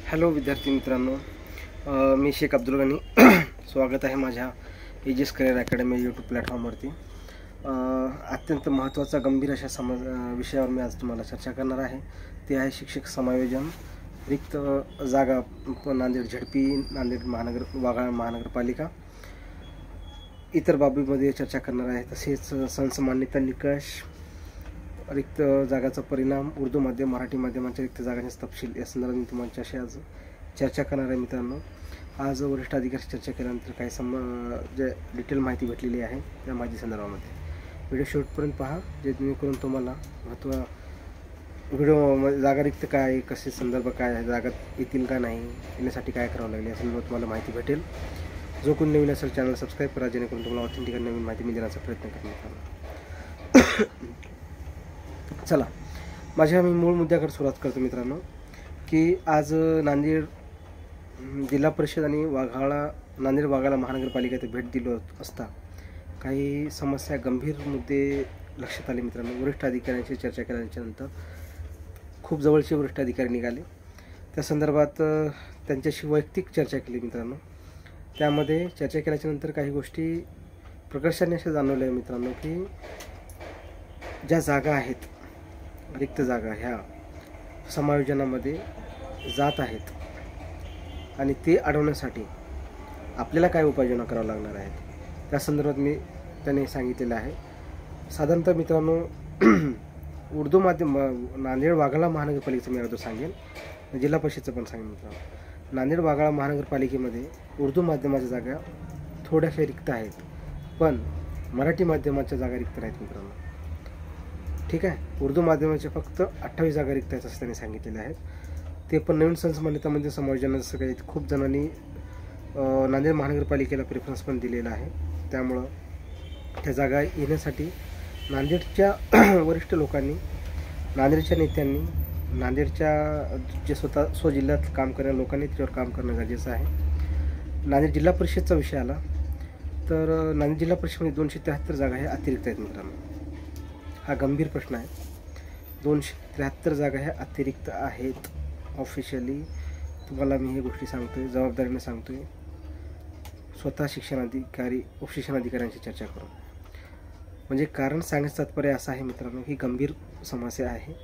Hello विद्यार्थी मित्रांनो, मी शेख अब्दुल गनी स्वागत आहे माझ्या एजीएस करिअर अकॅडमी यूट्यूब प्लॅटफॉर्मवरती। अत्यंत महत्त्वाचा गंभीर अशा विषयावर मी आज तुम्हाला चर्चा करणार आहे। ते आहे शिक्षक समायोजन, रिक्त जागा नांदेड झडपी, नांदेड वाघाळा महानगरपालिका, इतर बाबीमध्ये चर्चा करणार आहे। तसेच संसमान्यता निकष, रिक्त जागाचा परिणाम, उर्दू माध्यम मराठी माध्यमांच्या रिक्त जागांचे तपशील या संदर्भात मी तुमच्याशी आज चर्चा करणार आहे। मित्रांनो, आज वरिष्ठ अधिकारी चर्चा केल्यानंतर काही जे डिटेल माहिती भेटलेली आहे त्या माहिती संदर्भामध्ये व्हिडिओ शेवटपर्यंत पहा, जेणेकरून तुम्हाला व्हिडिओ जागा रिक्त काय आहे, कसे संदर्भ काय आहे, जागा येतील का नाही, येण्यासाठी काय करावं लागेल या संदर्भात तुम्हाला माहिती भेटेल। जो कोणी नवीन असेल चॅनल सबस्क्राईब करा, जेणेकरून तुम्हाला ऑथेंटिक नवीन माहिती मी देण्याचा प्रयत्न करणार। चला, माझ्या मी मूळ मुद्द्याकडे सुरुवात करतो मित्रांनो, की आज नांदेड जिल्हा परिषद आणि नांदेड वाघाळा महानगरपालिकेत भेट दिली असता काही समस्या, गंभीर मुद्दे लक्षात आले मित्रांनो। वरिष्ठ अधिकाऱ्यांशी चर्चा केल्यानंतर खूप जवळचे वरिष्ठ अधिकारी निघाले, त्या संदर्भात त्यांच्याशी वैयक्तिक चर्चा केली मित्रांनो। त्यामध्ये चर्चा केल्याच्यानंतर काही गोष्टी प्रकर्षाने अशा जाणवल्या मित्रांनो, की ज्या जागा आहेत, रिक्त जागा ह्या समायोजनामध्ये जात आहेत आणि ते अडवण्यासाठी आपल्याला काय उपाययोजना करावं लागणार आहेत त्या संदर्भात मी त्यांनी सांगितलेलं आहे। साधारणतः मित्रांनो, उर्दू माध्यम नांदेड वाघाळा महानगरपालिकेचं मी अगोदर सांगेन, जिल्हा परिषदचं पण सांगेन मित्रांनो। नांदेड वाघाळा महानगरपालिकेमध्ये उर्दू माध्यमाच्या जागा थोड्याशा रिक्त आहेत, पण मराठी माध्यमाच्या जागा रिक्त नाहीत मित्रांनो। ठीक आहे, उर्दू माध्यमाच्या फक्त 28 जागा रिक्त आहेत असं त्यांनी सांगितलेले आहेत। ते पण नवीन संसमान्यतामध्ये समायोजन जसं काही खूप जणांनी नांदेड महानगरपालिकेला प्रेफरन्स पण दिलेला आहे। त्यामुळं त्या जागा येण्यासाठी नांदेडच्या वरिष्ठ लोकांनी, नांदेडच्या नेत्यांनी, नांदेडच्या जे स्वतः स्वजिल्ह्यात काम करणाऱ्या लोकांनी त्याच्यावर काम करणं गरजेचं आहे। नांदेड जिल्हा परिषदचा विषय आला तर नांदेड जिल्हा परिषदेमध्ये 273 जागा ह्या अतिरिक्त आहेत मित्रांनो। हा गंभीर प्रश्न आहे। 273 जागा ह्या अतिरिक्त आहेत। ऑफिशियली तुम्हाला मी ही गोष्टी सांगतोय, जबाबदारीने सांगतोय, स्वतः शिक्षणाधिकारी, उपशिक्षणाधिकाऱ्यांशी चर्चा करून। म्हणजे कारण सांगण्याचं तात्पर्य असं आहे मित्रांनो, ही गंभीर समस्या आहे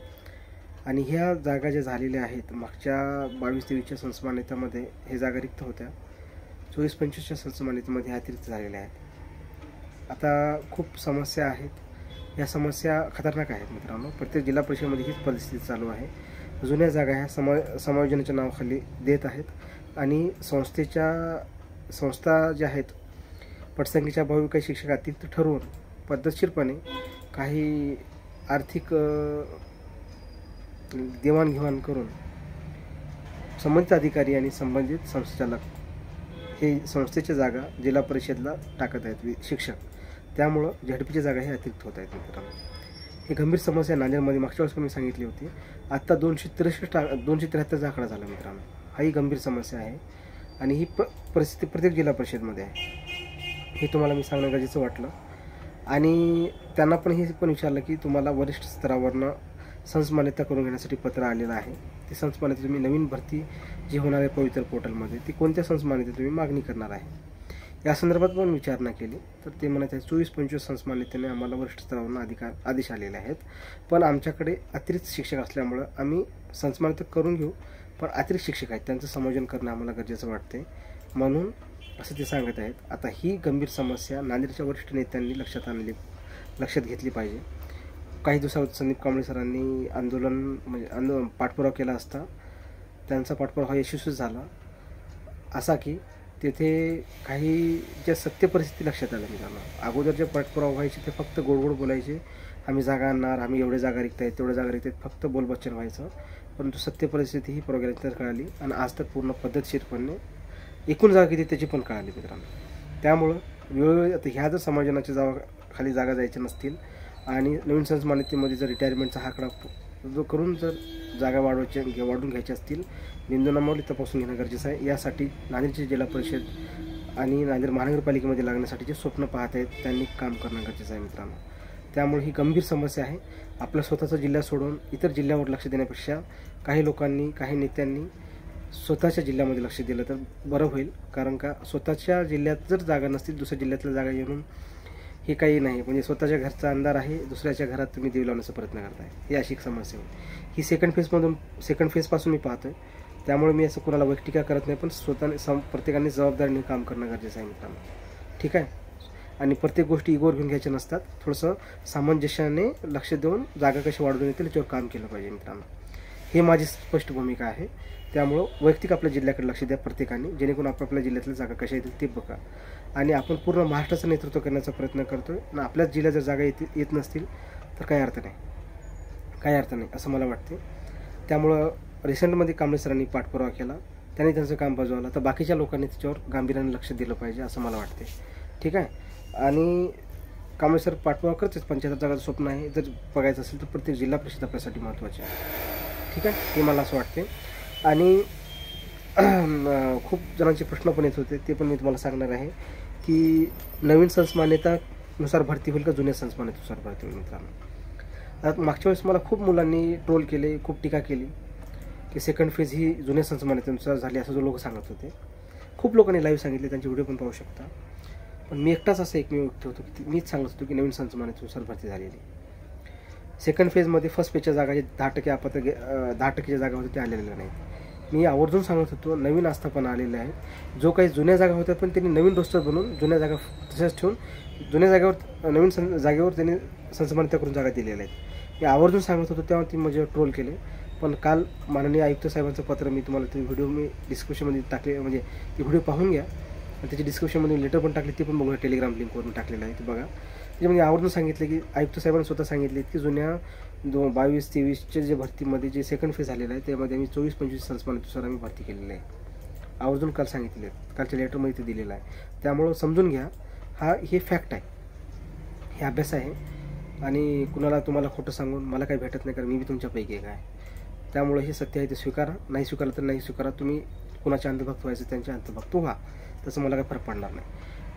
आणि ह्या जागा ज्या झालेल्या आहेत मागच्या 22-23च्या संसमान्यतामध्ये हे जागा रिक्त होत्या, 24-25च्या संसमान्यतेमध्ये अतिरिक्त झालेल्या आहेत। आता खूप समस्या आहेत, या समस्या खतरनाक आहेत मित्रांनो। प्रत्येक जिल्हा परिषदेमध्ये हीच परिस्थिती चालू आहे। जुन्या जागा ह्या समायोजनाच्या नावाखाली देत आहेत आणि संस्था ज्या आहेत पटसंख्येच्या अभावी काही शिक्षक अतिरिक्त ठरवून पद्धतशीरपणे काही आर्थिक देवाणघेवाण करून संबंधित अधिकारी आणि संबंधित संचालक हे संस्थेच्या जागा जिल्हा परिषदला टाकत आहेत शिक्षक, त्यामुळं झडपीच्या जागा हे अतिरिक्त होत आहेत मित्रांनो। ही गंभीर समस्या नांदेडमध्ये मागच्या वेळेस पण मी सांगितली होती। आता 273 आकडा झाला मित्रांनो। हाही गंभीर समस्या आहे आणि ही परिस्थिती प्रत्येक जिल्हा परिषदमध्ये आहे, हे तुम्हाला मी सांगणं गरजेचं वाटलं। आणि त्यांना पण हे पण विचारलं की तुम्हाला वरिष्ठ स्तरावरनं संसमान्यता करून घेण्यासाठी पत्र आलेलं आहे, ती संसमान्यता तुम्ही नवीन भरती जी होणार आहे पवित्र पोर्टलमध्ये, ती कोणत्या संसमान्यता तुम्ही मागणी करणार आहे या संदर्भात पण विचारणा केली। तर ते म्हणत आहेत 24-25 संसमान्यतेने आम्हाला वरिष्ठ स्तरावरून आदेश आलेले आहेत, पण आमच्याकडे अतिरिक्त शिक्षक असल्यामुळं आम्ही संसमान्यता करून घेऊ, पण अतिरिक्त शिक्षक आहेत त्यांचं समायोजन करणं आम्हाला गरजेचं वाटते, म्हणून असं ते सांगत आहेत। आता ही गंभीर समस्या नांदेडच्या वरिष्ठ नेत्यांनी लक्षात घेतली पाहिजे। काही दिवसात संदीप कांबळे सरांनी पाठपुरावा केला असता त्यांचा पाठपुरावा यशस्वी झाला, असा की तेथे काही ज्या सत्य परिस्थिती लक्षात आल्या मित्रांनो। अगोदर जे पाठपुरावा व्हायचे ते फक्त गोड गोड बोलायचे, आम्ही जागा आणणार, आम्ही एवढे जागा रिक्त आहेत, तेवढ्या जागा रिक्त आहेत, फक्त बोलबच्चन व्हायचं, परंतु सत्य परिस्थिती ही प्रोग्रामनंतर कळाली आणि आज तर पूर्ण पद्धतशीरपणे एकूण जागा किती त्याची पण कळाली मित्रांनो। त्यामुळं वेळोवेळी आता ह्या जर समायोजनाच्या खाली जागा जायच्या नसतील आणि नवीन संसमान्यतेमध्ये जर रिटायरमेंटचा आकडा जो करून जर जागा वाढून घ्यायच्या असतील, बिंदूनामावली तपासून घेणं गरजेचं आहे। यासाठी नांदेडची जिल्हा परिषद आणि नांदेड महानगरपालिकेमध्ये लागण्यासाठी जे स्वप्न पाहत आहेत त्यांनी काम करणं गरजेचं आहे मित्रांनो। त्यामुळे ही गंभीर समस्या आहे। आपला स्वतःचा जिल्हा सोडून इतर जिल्ह्यावर लक्ष देण्यापेक्षा काही लोकांनी, काही नेत्यांनी स्वतःच्या जिल्ह्यामध्ये लक्ष दिलं तर बरं होईल. कारण का स्वतःच्या जिल्ह्यात जर जागा नसतील दुसऱ्या जिल्ह्यातल्या जागा येऊन हे काही नाही. म्हणजे स्वतःच्या घरचा अंधार आहे, दुसऱ्याच्या घरात तुम्ही दिवे लावण्याचा प्रयत्न करताय, ही अशी एक समस्या आहे. ही सेकंड फेजपासून मी पाहतो आहे. त्यामुळे मी असं कोणाला वैयक्तिक करत नाही, पण स्वतःने प्रत्येकाने जबाबदारीने काम करणं गरजेचं आहे मित्रांनो. ठीक आहे. आणि प्रत्येक गोष्टी इगोवर घेऊन घ्यायच्या नसतात. थोडंसं सामंजस्याने लक्ष देऊन जागा कशी वाढवून येतील याच्यावर काम केलं पाहिजे मित्रांनो. हे माझी स्पष्ट भूमिका आहे. त्यामुळं वैयक्तिक आपल्या जिल्ह्याकडे लक्ष द्या प्रत्येकाने, जेणेकरून आपल्या जिल्ह्यातल्या जागा कशा येतील ते बघा. आणि आपण पूर्ण महाराष्ट्राचं नेतृत्व करण्याचा प्रयत्न करतोय आणि आपल्याच जिल्ह्यात जर जागा येत नसतील तर काही अर्थ नाही असं मला वाटते. त्यामुळं रिसेंटमध्ये कांबळे सरांनी पाठपुरावा केला, त्यांनी त्यांचं काम बजावलं, तर बाकीच्या लोकांनी त्याच्यावर गांभीर्याने लक्ष दिलं पाहिजे असं मला वाटते. ठीक आहे. आणि कांबळे सर पाठपुरावा करतेच, पंचायत जागाचं स्वप्न आहे. जर बघायचं असेल तर प्रत्येक जिल्हा परिषद आपल्यासाठी महत्त्वाची आहे. ठीक आहे, हे मला असं वाटते. आणि खूप जणांचे प्रश्न पण येत होते, ते पण मी तुम्हाला सांगणार आहे की नवीन संचमान्यतानुसार भरती होईल का जुन्या संचमान्यतेनुसार भरती होईल मित्रांनो. आता मागच्या वेळेस मला खूप मुलांनी ट्रोल केले, खूप टीका केली की सेकंड फेज ही जुन्या संचमान्यतेनुसार झाली असं जो लोक सांगत होते. खूप लोकांनी लाईव्ह सांगितले, त्यांचे व्हिडिओ पण पाहू शकता. पण मी एकटाच असं एकमेव व्यक्ती होतो की मीच सांगत होतो की नवीन संचमान्यतेनुसार भरती झालेली. सेकंड फेजमध्ये फर्स्ट पेजच्या जागा जे 10%च्या जागा होत्या त्या आलेल्या नाहीत. मी आवर्जून सांगत होतो नवीन आस्थापना आलेल्या आहेत. जो काही जुन्या जागा होत्या पण त्यांनी नवीन रोस्टर बनवून जुन्या जागा तशाच ठेवून जुन्या जागेवर नवीन जागेवर त्यांनी संचमान्यता करून जागा दिलेल्या आहेत. मी आवर्जून सांगत होतो, तेव्हा ती माझ्यावर ट्रोल केले. पण काल माननीय आयुक्त साहेबांचं पत्र मी तुम्हाला ते व्हिडिओ मी डिस्क्रिप्शनमध्ये टाकले, म्हणजे ती व्हिडिओ पाहून घ्या. आणि त्याची डिस्क्रिप्शनमध्ये लेटर पण टाकली, ती पण बघूया. टेलिग्राम लिंकवरून टाकलेलं आहे, ते बघा. त्याच्यामध्ये आवर्जून सांगितलं की आयुक्त साहेबांनी स्वतः सांगितले की जुन्या 22-23च्या जे भरतीमध्ये जे सेकंड फेज झालेलं आहे त्यामध्ये आम्ही 24-25 संचमान्यतेनुसार आम्ही भरती केलेली आहे. आवर्जून काल सांगितले, कालच्या लेटरमध्ये ते दिलेलं आहे. त्यामुळं समजून घ्या, हे फॅक्ट आहे, हे अभ्यास आहे. आणि कुणाला तुम्हाला खोटं सांगून मला काही भेटत नाही, कारण मी बी तुमच्यापैकी एक आहे. त्यामुळे हे सत्य आहे ते स्वीकारा, नाही स्वीकारलं तर नाही स्वीकारा. तुम्ही कुणाच्या अंतर्भक्त व्हायचं त्यांच्या अंतर्भक्त व्हा, तसं मला काही फरक पडणार नाही.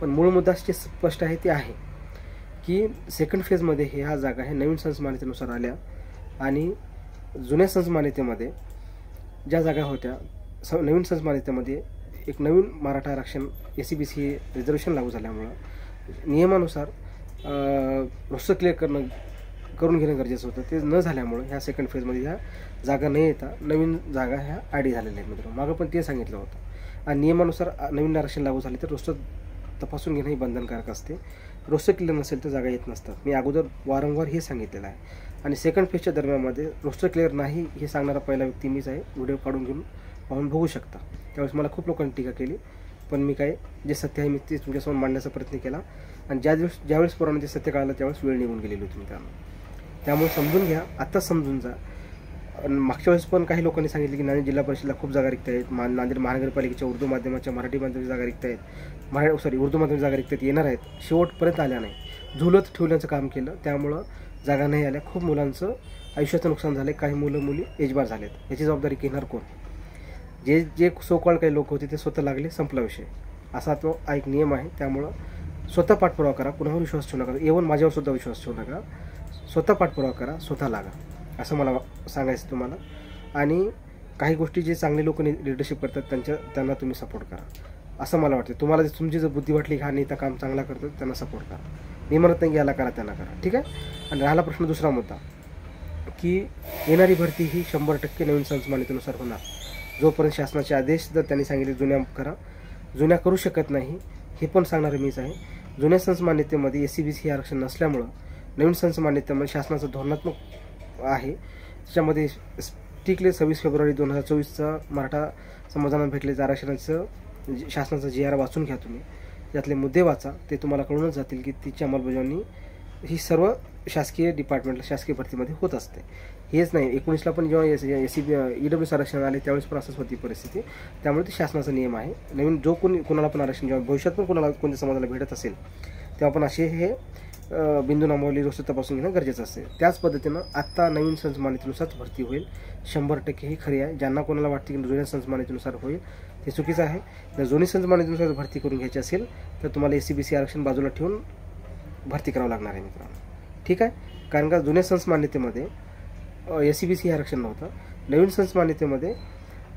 पण मूळ मुद्दा जे स्पष्ट आहे ते आहे की सेकंड फेजमध्ये ह्या जागा हे नवीन संचमान्यतेनुसार आल्या. आणि जुन्या संचमान्यतेमध्ये ज्या जागा होत्या नवीन संचमान्यतेमध्ये एक नवीन मराठा आरक्षण SC-BC रिझर्वेशन लागू झाल्यामुळं नियमानुसार रोस्टर क्लिअर करून घेणं गरजेचं होतं. ते न झाल्यामुळं ह्या सेकंड फेजमध्ये ह्या जागा न येता नवीन जागा ह्या ॲड झालेल्या आहेत मित्रांनो. मागं पण ते सांगितलं होतं. आणि नियमानुसार नवीन आरक्षण लागू झाले तर रोस्टर तपासून घेणं ही बंधनकारक असते. रोस्टर क्लिअर नसेल तर जागा येत नसतात. मी अगोदर वारंवार हे सांगितलेलं आहे. आणि सेकंड फेजच्या दरम्यानमध्ये रोस्टर क्लिअर नाही हे सांगणारा पहिला व्यक्ती मीच आहे. व्हिडिओ काढून घेऊन पाहून बघू शकता. त्यावेळेस मला खूप लोकांनी टीका केली, पण मी काय जे सत्य आहे मी ते तुमच्यासमोर मांडण्याचा प्रयत्न केला. आणि ज्यावेळेस पोरांना ते सत्य कळालं त्यावेळेस वेळ निघून गेलेली होती मित्रांनो. त्यामुळे समजून घ्या, आत्ताच समजून जा. मागच्या वेळेस पण काही लोकांनी सांगितलं की नांदेड जिल्हा परिषदेला खूप जागा रिक्त आहेत, नांदेड महानगरपालिकेच्या उर्दू माध्यमाच्या मराठी माध्यमाच्या जागा रिक्त आहेत, उर्दू माध्यमाच्या जागा रिक्त येणार आहेत. शेवटपर्यंत आल्या नाही, झुलत ठेवण्याचं काम केलं. त्यामुळं जागा नाही आल्या. खूप मुलांचं आयुष्याचं नुकसान झालं. काही मुली एजबार झालेत. याची जबाबदारी घेणार कोण? जे सोकॉल्ड काही लोक होते ते स्वतः लागले, संपला विषय. असा तो एक नियम आहे. त्यामुळं स्वतः पाठपुरावा करा, कुणावर विश्वास ठेवू नका. इव्हन माझ्यावर सुद्धा विश्वास ठेवू नका. स्वतः पाठपुरावा करा, स्वतः लागा, असं मला सांगायचं तुम्हाला. आणि काही गोष्टी जे चांगले लोक लिडरशिप करतात त्यांना तुम्ही सपोर्ट करा, असं मला वाटतं. तुम्हाला तुमची जर बुद्धी वाटली की हा नेता काम चांगला करतो त्यांना सपोर्ट करा. मी म्हणत नाही की याला करा त्यांना करा, ठीक आहे. आणि राहिला प्रश्न दुसरा मुद्दा की येणारी भरती ही 100% नवीन संचमान्यतेनुसार होणार. जोपर्यंत शासनाचे आदेश जर त्यांनी सांगितले जुन्या करू शकत नाही, हे पण सांगणारे मीच आहे. जुन्या संचमान्यतेमध्ये SC-BC आरक्षण नसल्यामुळं नवीन संचमान्यतेमध्ये शासनाचं धोरणात्मक आहे. त्याच्यामध्ये स्ट्रिक्टली 26 फेब्रुवारी 2024चा मराठा समाजाला भेटलेलं आरक्षणाचं शासनाचा GR वाचून घ्या तुम्ही. त्यातले मुद्दे वाचा, ते तुम्हाला कळूनच जातील की तिची अंमलबजावणी ही सर्व शासकीय डिपार्टमेंटला शासकीय भरतीमध्ये होत असते. हेच नाही, 19ला पण जेव्हा EWS आरक्षण आले त्यावेळेस पण असंच होती परिस्थिती. त्यामुळे ते शासनाचा नियम आहे. नवीन जो कोणाला पण आरक्षण जेव्हा भविष्यात पण कोणत्या समाजाला भेटत असेल तेव्हा पण असे हे बिंदू नामावली रोस्टर तपासून घेणं गरजेचं असते. त्याच पद्धतीनं आत्ता नवीन संचमान्यतेनुसार भरती होईल 100% ही खरी आहे. ज्यांना कोणाला वाटते की जुन्या संचमान्यतेनुसार होईल ते चुकीचं आहे. जर जुनी संचमान्यतेनुसार भरती करून घ्यायची असेल तर तुम्हाला SC-BC आरक्षण बाजूला ठेवून भरती करावं लागणार आहे मित्रांनो, ठीक आहे. कारण का जुन्या संचमान्यतेमध्ये SC-BC आरक्षण नव्हतं. नवीन संचमान्यतेमध्ये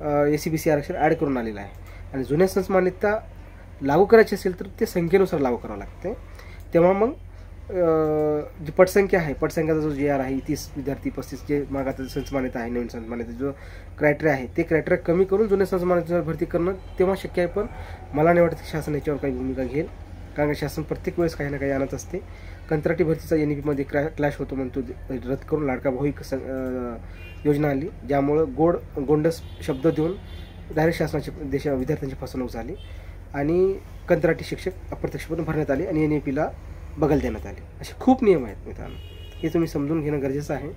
SC-BC आरक्षण ॲड करून आलेलं आहे. आणि जुन्या संच-मान्यता लागू करायची असेल तर ते संख्येनुसार लागू करावं लागते. तेव्हा मग जी पटसंख्या आहे, पटसंख्याचा जो GR आहे 30 विद्यार्थी 35 जे मग आता संच-मान्यता आहे, नवीन संच-मान्यता जो क्रायटेरिया आहे ते क्रायटेरिया कमी करून जुन्या संच-मान्यतेवर भरती करणं तेव्हा शक्य आहे. पण मला नाही वाटत की शासन याच्यावर काही भूमिका घेईल, कारण शासन प्रत्येक वेळेस काही ना काही आणत असते. कंत्राटी भरतीचा NEP-मध्ये क्लॅश होतो म्हणून तो रद्द करून लाडका भाऊ योजना आली, ज्यामुळं गोंडस शब्द देऊन डायरेक्ट शासनाची विद्यार्थ्यांची फसवणूक झाली आणि कंत्राटी शिक्षक अप्रत्यक्षपणे भरण्यात आले आणि NEP-ला बगल देण्यात आले. असे खूप नियम आहेत मित्रांनो, हे तुम्ही समजून घेणं गरजेचं आहे.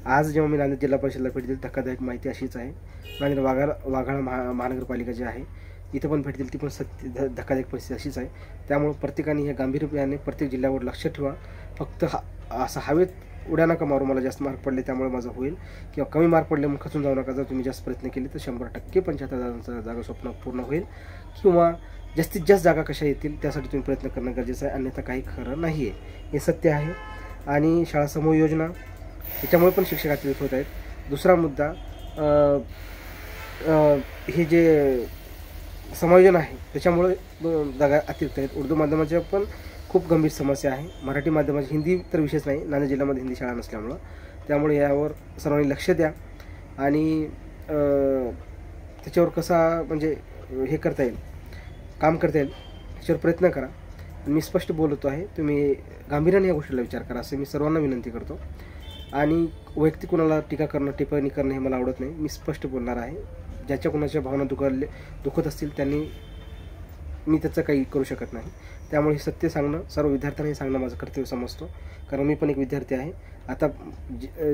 आज जेव्हा मी नांदेड जिल्हा परिषदेला भेट दिली, धक्कादायक माहिती अशीच आहे. नांदेड वाघाळा महानगरपालिका जी आहे इथं पण भेट दिली, ती पण धक्कादायक परिस्थिती अशीच आहे. त्यामुळे प्रत्येकाने हे गांभीर्याने प्रत्येक जिल्ह्यावर लक्ष ठेवा. फक्त असं हवेत उड्या नका मारू मला जास्त मार्क पडले त्यामुळे माझं होईल, किंवा कमी मार्क पडले मग खचून जाऊ नका. जर तुम्ही जास्त प्रयत्न केले तर 100% 75,000 जागा स्वप्न पूर्ण होईल, किंवा जास्तीत जास्त जागा कशा येतील त्यासाठी तुम्ही प्रयत्न करणं गरजेचं आहे, अन्यथा काही खरं नाही आहे, हे सत्य आहे. आणि शाळा समूह योजना याच्यामुळे पण शिक्षक अतिरिक्त होत आहेत. दुसरा मुद्दा, हे जे समायोजन आहे त्याच्यामुळे जागा अतिरिक्त आहेत. उर्दू माध्यमाच्या पण खूप गंभीर समस्या आहे. मराठी माध्यमाची, हिंदी तर विशेष नाही, नांदेड जिल्ह्यामध्ये हिंदी शाळा नसल्यामुळं, त्यामुळे यावर सर्वांनी लक्ष द्या आणि त्याच्यावर कसा म्हणजे हे करता येईल, काम करता येईल त्याच्यावर प्रयत्न करा. मी स्पष्ट बोलतो आहे, तुम्ही गांभीर्याने या गोष्टीला विचार करा असं मी सर्वांना विनंती करतो. आणि वैयक्तिक कोणाला टीका करणं, टिप्पणी करणं हे मला आवडत नाही. मी स्पष्ट बोलणार आहे. ज्याच्या कोणाच्या भावना दुखत असतील त्यांनी, मी त्याचं काही करू शकत नाही. त्यामुळे हे सत्य सांगणं, सर्व विद्यार्थ्यांनी सांगणं माझं कर्तव्य समजतो, कारण मी पण एक विद्यार्थी आहे. आता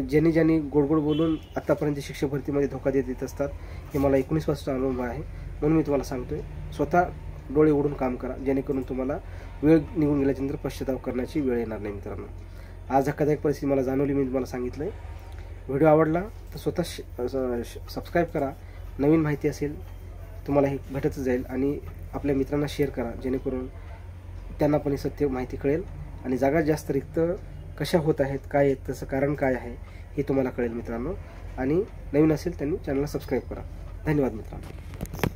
ज्यांनी गोड बोलून आत्तापर्यंत शिक्षक भरतीमध्ये धोका देत असतात, हे मला 19 वर्षाचा अनुभव आहे. म्हणून मी तुम्हाला सांगतोय, स्वतः डोळे उघडून काम करा, जेणेकरून तुम्हाला वेळ निघून गेल्याच्यानंतर पश्चाताप करण्याची वेळ येणार नाही. मित्रांनो, आज धक्कादायक परिस्थिती मला जाणवली, मी तुम्हाला सांगितलं आहे. व्हिडिओ आवडला तर स्वतः सबस्क्राईब करा. नवीन माहिती असेल तुम्हाला हे भेटतच जाईल, आणि आपल्या मित्रांना शेअर करा, जेणेकरून त्यांना पण सत्य माहिती कळेल आणि जागा जास्त रिक्त कशा होत आहेत, काय आहेत, त्याचं कारण काय आहे हे तुम्हाला कळेल मित्रांनो. आणि नवीन असेल त्यांनी चॅनलला सबस्क्राईब करा. धन्यवाद मित्रांनो.